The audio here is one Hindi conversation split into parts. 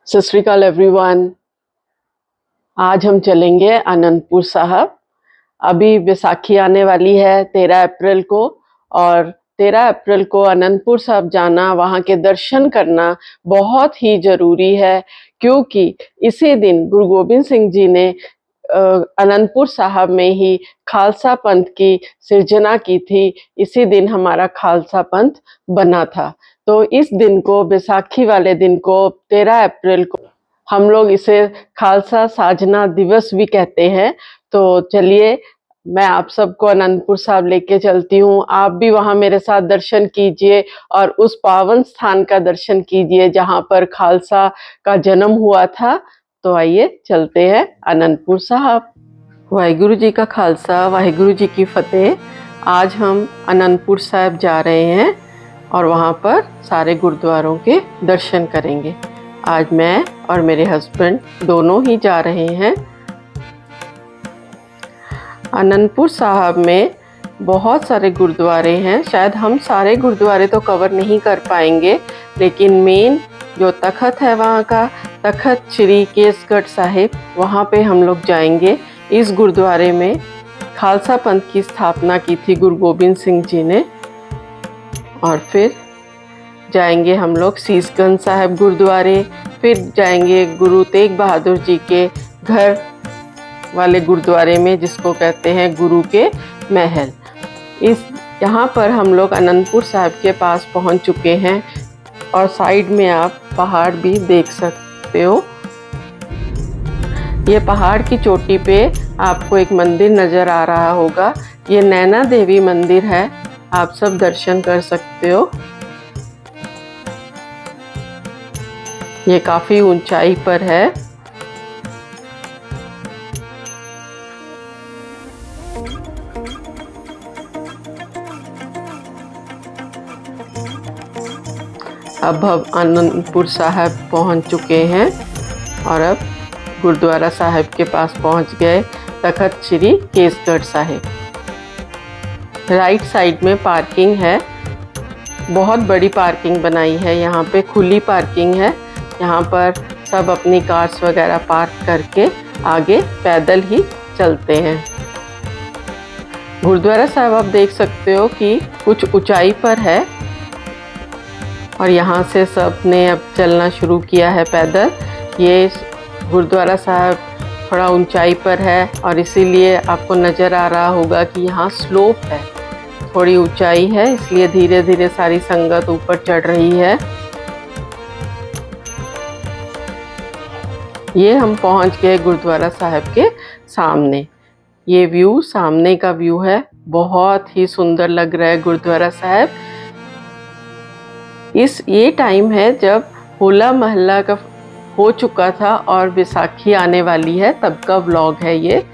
सत श्री अकाल एवरीवन। आज हम चलेंगे आनंदपुर साहब। अभी बैसाखी आने वाली है 13 अप्रैल को, और 13 अप्रैल को आनंदपुर साहब जाना, वहाँ के दर्शन करना बहुत ही जरूरी है, क्योंकि इसी दिन गुरु गोबिंद सिंह जी ने आनंदपुर साहब में ही खालसा पंथ की सिर्जना की थी। इसी दिन हमारा खालसा पंथ बना था। तो इस दिन को, बैसाखी वाले दिन को, 13 अप्रैल को हम लोग इसे खालसा साजना दिवस भी कहते हैं। तो चलिए, मैं आप सबको आनंदपुर साहब लेके चलती हूँ। आप भी वहाँ मेरे साथ दर्शन कीजिए और उस पावन स्थान का दर्शन कीजिए जहाँ पर खालसा का जन्म हुआ था। तो आइए चलते हैं आनंदपुर साहब। वाहिगुरु जी का खालसा, वाहिगुरु जी की फतेह। आज हम आनंदपुर साहब जा रहे हैं और वहाँ पर सारे गुरुद्वारों के दर्शन करेंगे। आज मैं और मेरे हस्बैंड दोनों ही जा रहे हैं। आनंदपुर साहब में बहुत सारे गुरुद्वारे हैं। शायद हम सारे गुरुद्वारे तो कवर नहीं कर पाएंगे, लेकिन मेन जो तखत है वहाँ का, तखत श्री केसगढ़ साहिब, वहाँ पे हम लोग जाएंगे। इस गुरुद्वारे में खालसा पंथ की स्थापना की थी गुरु गोबिंद सिंह जी ने। और फिर जाएंगे हम लोग शीशगंज साहिब गुरुद्वारे, फिर जाएंगे गुरु तेग बहादुर जी के घर वाले गुरुद्वारे में, जिसको कहते हैं गुरु के महल। यहाँ पर हम लोग आनंदपुर साहब के पास पहुंच चुके हैं और साइड में आप पहाड़ भी देख सकते हो। ये पहाड़ की चोटी पे आपको एक मंदिर नज़र आ रहा होगा। ये नैना देवी मंदिर है, आप सब दर्शन कर सकते हो। ये काफ़ी ऊंचाई पर है। अब हम आनंदपुर साहब पहुंच चुके हैं और अब गुरुद्वारा साहिब के पास पहुंच गए, तखत श्री केसगढ़ साहिब। राइट साइड में पार्किंग है, बहुत बड़ी पार्किंग बनाई है। यहाँ पे खुली पार्किंग है। यहाँ पर सब अपनी कार्स वगैरह पार्क करके आगे पैदल ही चलते हैं। गुरुद्वारा साहिब आप देख सकते हो कि कुछ ऊंचाई पर है और यहाँ से सब ने अब चलना शुरू किया है पैदल। ये गुरुद्वारा साहिब थोड़ा ऊंचाई पर है और इसीलिए आपको नज़र आ रहा होगा कि यहाँ स्लोप है, थोड़ी ऊंचाई है, इसलिए धीरे धीरे सारी संगत ऊपर चढ़ रही है। ये हम पहुंच गए गुरुद्वारा साहिब के सामने। ये व्यू सामने का व्यू है, बहुत ही सुंदर लग रहा है गुरुद्वारा साहिब। ये टाइम है जब होला महल्ला का हो चुका था और बैसाखी आने वाली है, तब का व्लॉग है ये।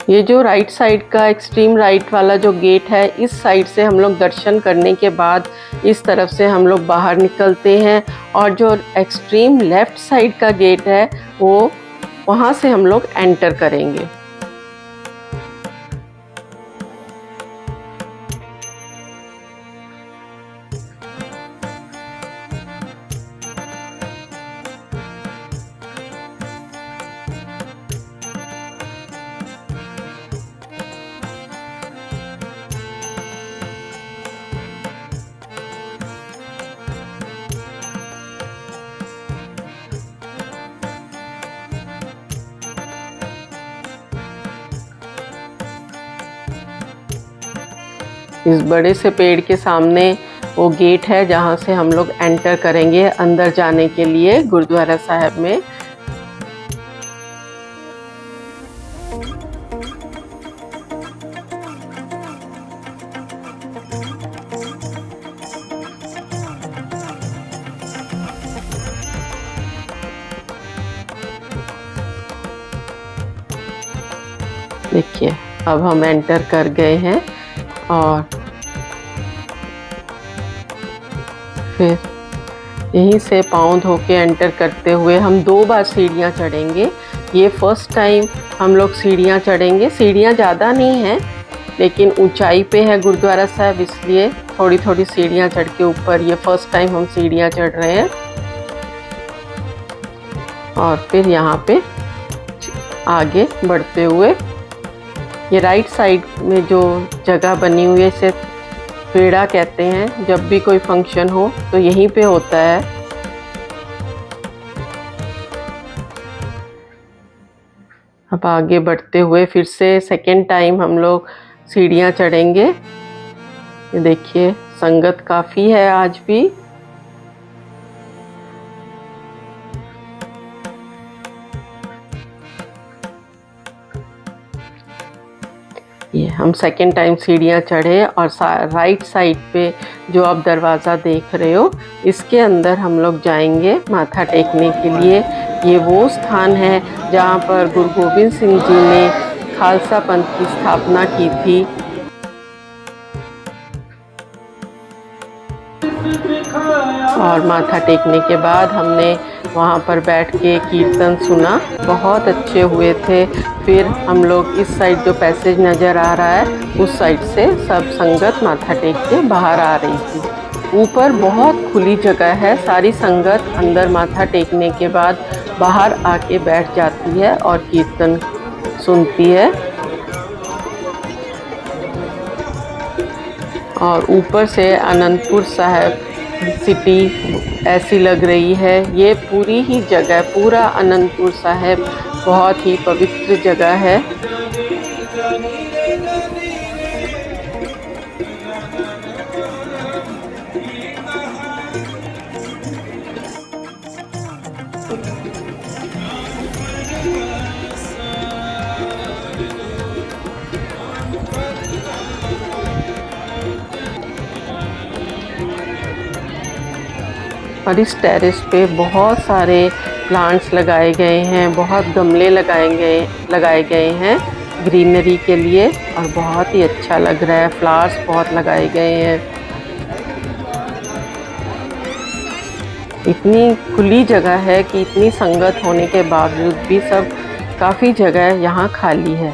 ये जो राइट साइड का एक्सट्रीम राइट वाला जो गेट है, इस साइड से हम लोग दर्शन करने के बाद इस तरफ से हम लोग बाहर निकलते हैं, और जो एक्सट्रीम लेफ्ट साइड का गेट है वो वहाँ से हम लोग एंटर करेंगे। इस बड़े से पेड़ के सामने वो गेट है जहाँ से हम लोग एंटर करेंगे अंदर जाने के लिए गुरुद्वारा साहिब में। देखिए, अब हम एंटर कर गए हैं और फिर यहीं से पाँव धो के एंटर करते हुए हम 2 बार सीढ़ियाँ चढ़ेंगे। ये फर्स्ट टाइम हम लोग सीढ़ियाँ चढ़ेंगे। सीढ़ियाँ ज़्यादा नहीं हैं, लेकिन ऊंचाई पे है गुरुद्वारा साहिब, इसलिए थोड़ी थोड़ी सीढ़ियाँ चढ़ के ऊपर, ये फर्स्ट टाइम हम सीढ़ियाँ चढ़ रहे हैं। और फिर यहाँ पे आगे बढ़ते हुए ये राइट साइड में जो जगह बनी हुई है इसे पेड़ा कहते हैं। जब भी कोई फंक्शन हो तो यहीं पे होता है। अब आगे बढ़ते हुए फिर से सेकेंड टाइम हम लोग सीढ़ियाँ चढ़ेंगे। ये देखिए संगत काफ़ी है आज भी। ये हम सेकेंड टाइम सीढ़ियाँ चढ़े और राइट साइड पे जो आप दरवाज़ा देख रहे हो इसके अंदर हम लोग जाएंगे माथा टेकने के लिए। ये वो स्थान है जहाँ पर गुरु गोबिंद सिंह जी ने खालसा पंथ की स्थापना की थी। और माथा टेकने के बाद हमने वहाँ पर बैठ के कीर्तन सुना, बहुत अच्छे हुए थे। फिर हम लोग इस साइड जो पैसेज नज़र आ रहा है उस साइड से सब संगत माथा टेक के बाहर आ रही थी। ऊपर बहुत खुली जगह है, सारी संगत अंदर माथा टेकने के बाद बाहर आके बैठ जाती है और कीर्तन सुनती है। और ऊपर से आनंदपुर साहिब सिटी ऐसी लग रही है। ये पूरी ही जगह, पूरा आनंदपुर साहिब बहुत ही पवित्र जगह है। और इस टेरेस पे बहुत सारे प्लांट्स लगाए गए हैं, बहुत गमले लगाए गए हैं ग्रीनरी के लिए और बहुत ही अच्छा लग रहा है। फ्लावर्स बहुत लगाए गए हैं। इतनी खुली जगह है कि इतनी संगत होने के बावजूद भी सब काफ़ी जगह यहाँ खाली है।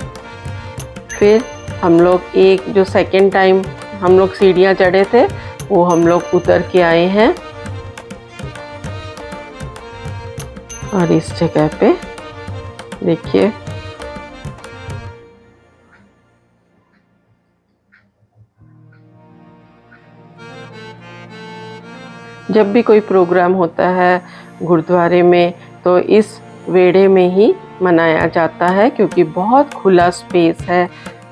फिर हम लोग एक जो सेकेंड टाइम हम लोग सीढ़ियाँ चढ़े थे वो हम लोग उतर के आए हैं। और इस जगह पे देखिए जब भी कोई प्रोग्राम होता है गुरुद्वारे में तो इस वेड़े में ही मनाया जाता है, क्योंकि बहुत खुला स्पेस है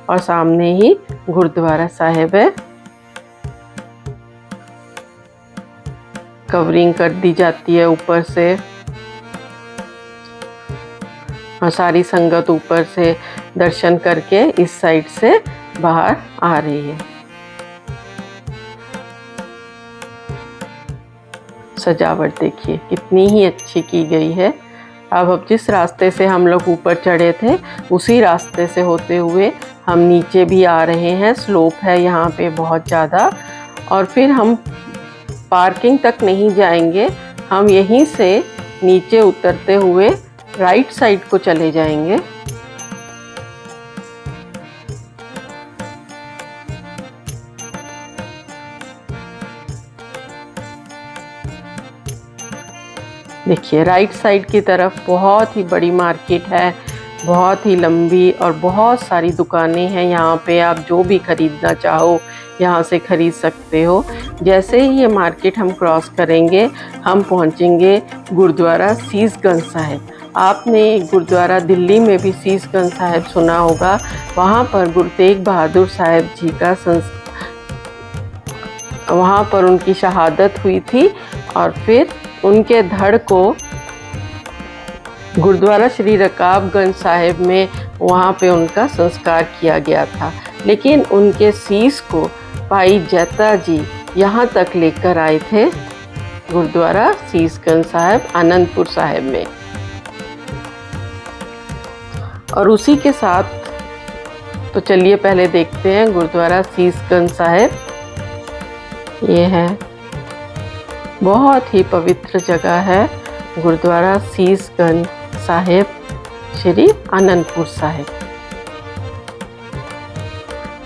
और सामने ही गुरुद्वारा साहिब है। कवरिंग कर दी जाती है ऊपर से और सारी संगत ऊपर से दर्शन करके इस साइड से बाहर आ रही है। सजावट देखिए कितनी ही अच्छी की गई है। अब जिस रास्ते से हम लोग ऊपर चढ़े थे उसी रास्ते से होते हुए हम नीचे भी आ रहे हैं। स्लोप है यहाँ पे बहुत ज़्यादा। और फिर हम पार्किंग तक नहीं जाएंगे, हम यहीं से नीचे उतरते हुए राइट साइड को चले जाएंगे। देखिए राइट साइड की तरफ बहुत ही बड़ी मार्केट है, बहुत ही लंबी और बहुत सारी दुकानें हैं। यहाँ पे आप जो भी खरीदना चाहो यहाँ से खरीद सकते हो। जैसे ही ये मार्केट हम क्रॉस करेंगे हम पहुँचेंगे गुरुद्वारा शीशगंज साहिब। आपने गुरुद्वारा दिल्ली में भी शीशगंज साहिब सुना होगा, वहाँ पर गुरु तेग बहादुर साहिब जी का वहाँ पर उनकी शहादत हुई थी और फिर उनके धड़ को गुरुद्वारा श्री रकाबगंज साहिब में वहाँ पे उनका संस्कार किया गया था। लेकिन उनके शीश को भाई जैता जी यहाँ तक लेकर आए थे गुरुद्वारा शीशगंज साहिब आनंदपुर साहिब में। और उसी के साथ तो चलिए पहले देखते हैं गुरुद्वारा शीशगंज साहिब। ये है, बहुत ही पवित्र जगह है गुरुद्वारा शीशगंज साहिब श्री आनंदपुर साहिब।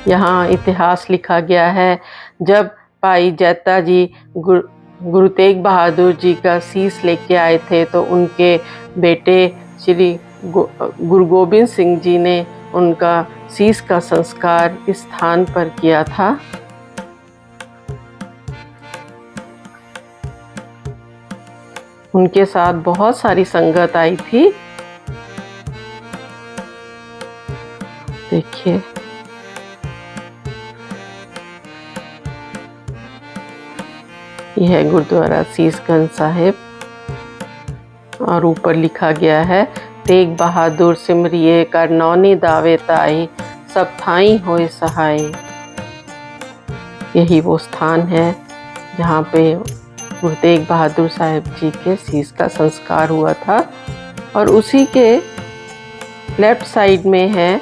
यहाँ इतिहास लिखा गया है, जब भाई जैता जी गुरु तेग बहादुर जी का शीश लेके आए थे, तो उनके बेटे श्री गुरु गोबिंद सिंह जी ने उनका शीश का संस्कार इस स्थान पर किया था। उनके साथ बहुत सारी संगत आई थी। देखिए, यह है गुरुद्वारा शीशगंज साहिब और ऊपर लिखा गया है, तेग बहादुर सिमरिए कर नौनी दावे ताई, सब थाई होए सहाय। यही वो स्थान है जहाँ पे गुरु तेग बहादुर साहिब जी के शीश का संस्कार हुआ था। और उसी के लेफ्ट साइड में है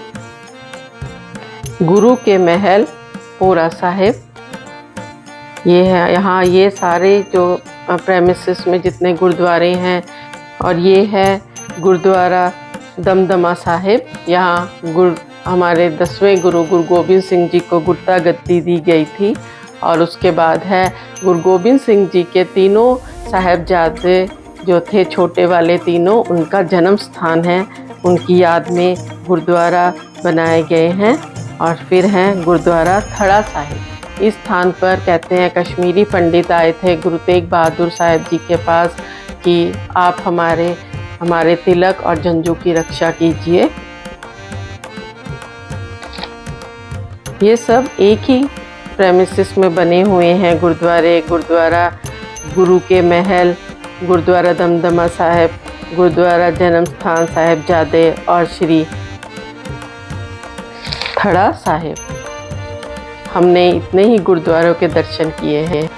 गुरु के महल पोरा साहिब। ये है यहाँ, ये सारे जो प्रेमिसेस में जितने गुरुद्वारे हैं। और ये है गुरुद्वारा दमदमा साहिब। यहाँ हमारे 10वें गुरु गोबिंद सिंह जी को गुरता गद्दी दी गई थी। और उसके बाद है गुरु गोबिंद सिंह जी के तीनों साहिबजादे जो थे, छोटे वाले तीनों, उनका जन्म स्थान है। उनकी याद में गुरुद्वारा बनाए गए हैं। और फिर हैं गुरुद्वारा थड़ा साहिब। इस स्थान पर कहते हैं कश्मीरी पंडित आए थे गुरु तेग बहादुर साहिब जी के पास कि आप हमारे तिलक और जंजू की रक्षा कीजिए। ये सब एक ही प्रेमिसेस में बने हुए हैं गुरुद्वारे। गुरुद्वारा गुरु के महल, गुरुद्वारा दमदमा साहिब, गुरुद्वारा जन्म स्थान साहिबजादे और श्री थड़ा साहिब। हमने इतने ही गुरुद्वारों के दर्शन किए हैं।